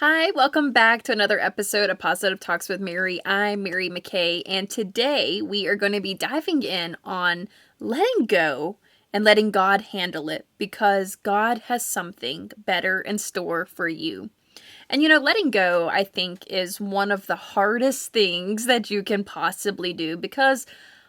Hi, welcome back to another episode of Positive Talks with Mary. I'm Mary McKay, and today we are going to be diving in on letting go and letting God handle it because God has something better in store for you. And letting go, I think, is one of the hardest things that you can possibly do because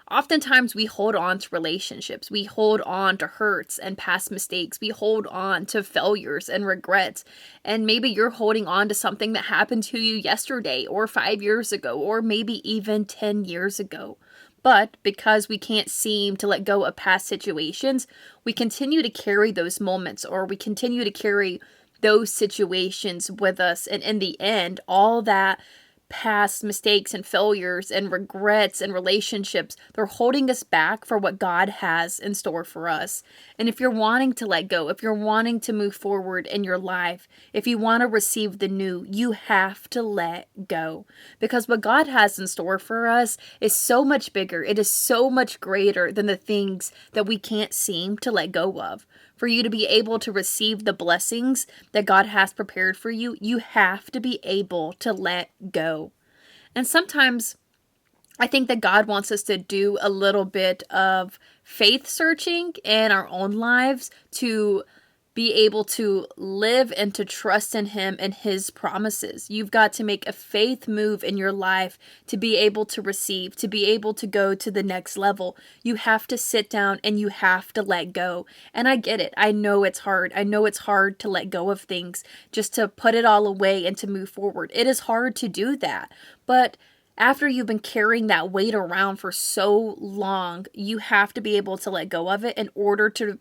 oftentimes we hold on to relationships. We hold on to hurts and past mistakes. We hold on to failures and regrets. And maybe you're holding on to something that happened to you yesterday or 5 years ago or maybe even 10 years ago. But because we can't seem to let go of past situations, we continue to carry those moments or we continue to carry those situations with us. And in the end, all that past mistakes and failures and regrets and relationships, they're holding us back for what God has in store for us. And if you're wanting to let go, if you're wanting to move forward in your life, if you want to receive the new, you have to let go. Because what God has in store for us is so much bigger. It is so much greater than the things that we can't seem to let go of. For you to be able to receive the blessings that God has prepared for you, you have to be able to let go. And sometimes I think that God wants us to do a little bit of faith searching in our own lives to be able to live and to trust in Him and His promises. You've got to make a faith move in your life to be able to receive, to be able to go to the next level. You have to sit down and you have to let go. And I get it. I know it's hard. I know it's hard to let go of things, just to put it all away and to move forward. It is hard to do that. But after you've been carrying that weight around for so long, you have to be able to let go of it in order to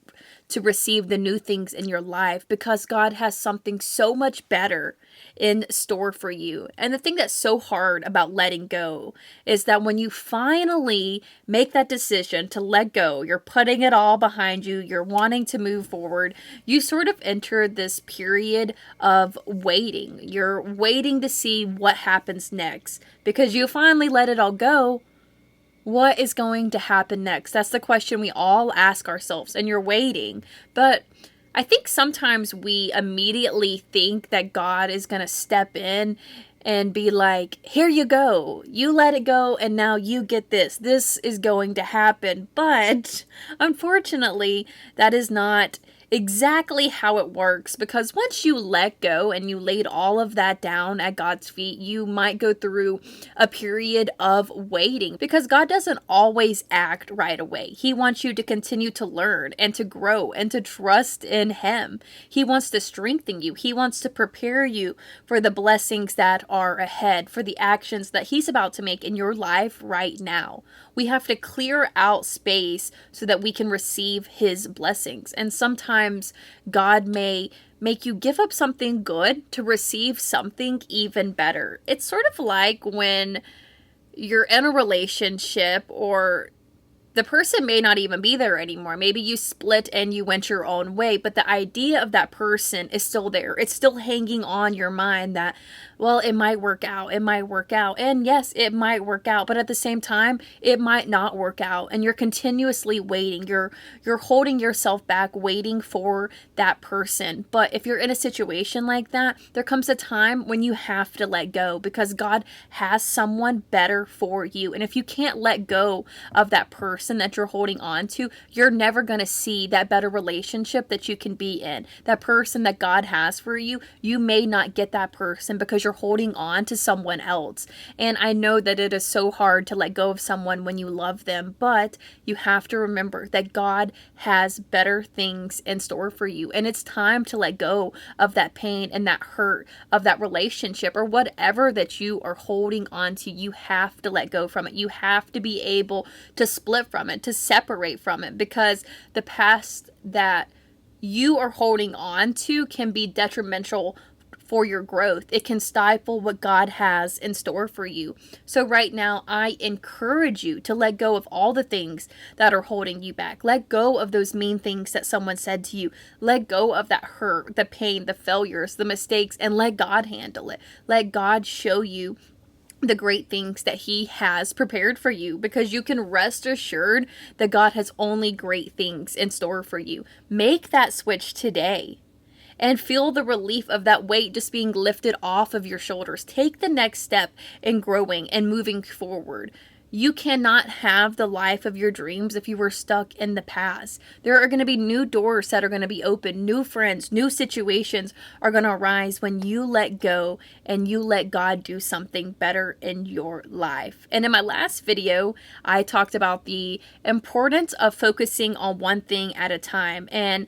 receive the new things in your life, because God has something so much better in store for you. And the thing that's so hard about letting go is that when you finally make that decision to let go, you're putting it all behind you, you're wanting to move forward, you sort of enter this period of waiting. You're waiting to see what happens next because you finally let it all go. What is going to happen next? That's the question we all ask ourselves, and you're waiting. But I think sometimes we immediately think that God is going to step in and be like, here you go. You let it go, and now you get this. This is going to happen. But unfortunately, that is not exactly how it works, because once you let go and you laid all of that down at God's feet, you might go through a period of waiting, because God doesn't always act right away. He wants you to continue to learn and to grow and to trust in Him. He wants to strengthen you. He wants to prepare you for the blessings that are ahead, for the actions that He's about to make in your life right now. We have to clear out space so that we can receive His blessings. And sometimes God may make you give up something good to receive something even better. It's sort of like when you're in a relationship, or the person may not even be there anymore. Maybe you split and you went your own way, but the idea of that person is still there. It's still hanging on your mind that, well, it might work out. It might work out. And yes, it might work out, but at the same time, it might not work out. And you're continuously waiting. You're holding yourself back, waiting for that person. But if you're in a situation like that, there comes a time when you have to let go, because God has someone better for you. And if you can't let go of that person that you're holding on to, you're never going to see that better relationship that you can be in. That person that God has for you, you may not get that person because you're holding on to someone else. And I know that it is so hard to let go of someone when you love them, but you have to remember that God has better things in store for you. And it's time to let go of that pain and that hurt of that relationship or whatever that you are holding on to. You have to let go from it. You have to be able to split from it, to separate from it, because the past that you are holding on to can be detrimental for your growth. It can stifle what God has in store for you. So right now, I encourage you to let go of all the things that are holding you back. Let go of those mean things that someone said to you. Let go of that hurt, the pain, the failures, the mistakes, and let God handle it. Let God show you the great things that He has prepared for you, because you can rest assured that God has only great things in store for you. Make that switch today and feel the relief of that weight just being lifted off of your shoulders. Take the next step in growing and moving forward. You cannot have the life of your dreams if you were stuck in the past. There are going to be new doors that are going to be open, new friends, new situations are going to arise when you let go and you let God do something better in your life. And in my last video, I talked about the importance of focusing on one thing at a time. And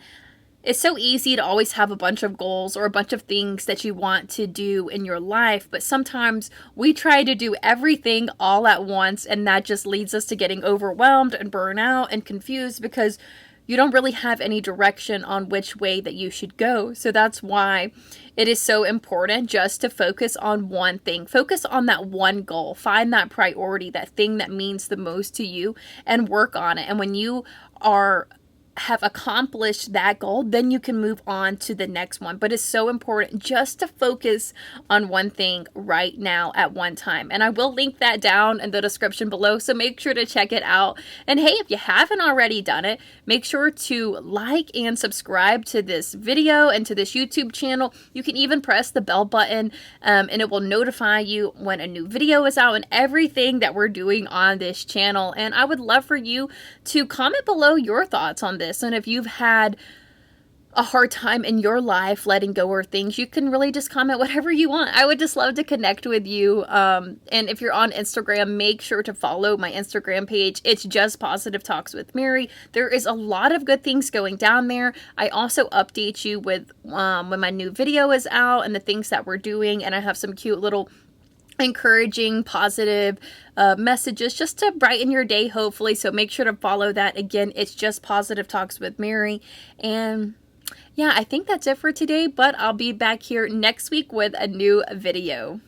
it's so easy to always have a bunch of goals or a bunch of things that you want to do in your life, but sometimes we try to do everything all at once, and that just leads us to getting overwhelmed and burnt out and confused because you don't really have any direction on which way that you should go. So that's why it is so important just to focus on one thing. Focus on that one goal. Find that priority, that thing that means the most to you, and work on it. And when you have accomplished that goal, then you can move on to the next one. But it's so important just to focus on one thing right now at one time. And I will link that down in the description below, so make sure to check it out. And hey, if you haven't already done it, make sure to like and subscribe to this video and to this YouTube channel. You can even press the bell button and it will notify you when a new video is out and everything that we're doing on this channel. And I would love for you to comment below your thoughts on this. And if you've had a hard time in your life letting go of things, you can really just comment whatever you want. I would just love to connect with you. And if you're on Instagram, make sure to follow my Instagram page. It's just Positive Talks with Mary. There is a lot of good things going down there. I also update you with when my new video is out and the things that we're doing. And I have some cute little encouraging, positive messages just to brighten your day, hopefully. So make sure to follow that. Again, it's just Positive Talks with Mary. And yeah, I think that's it for today, but I'll be back here next week with a new video.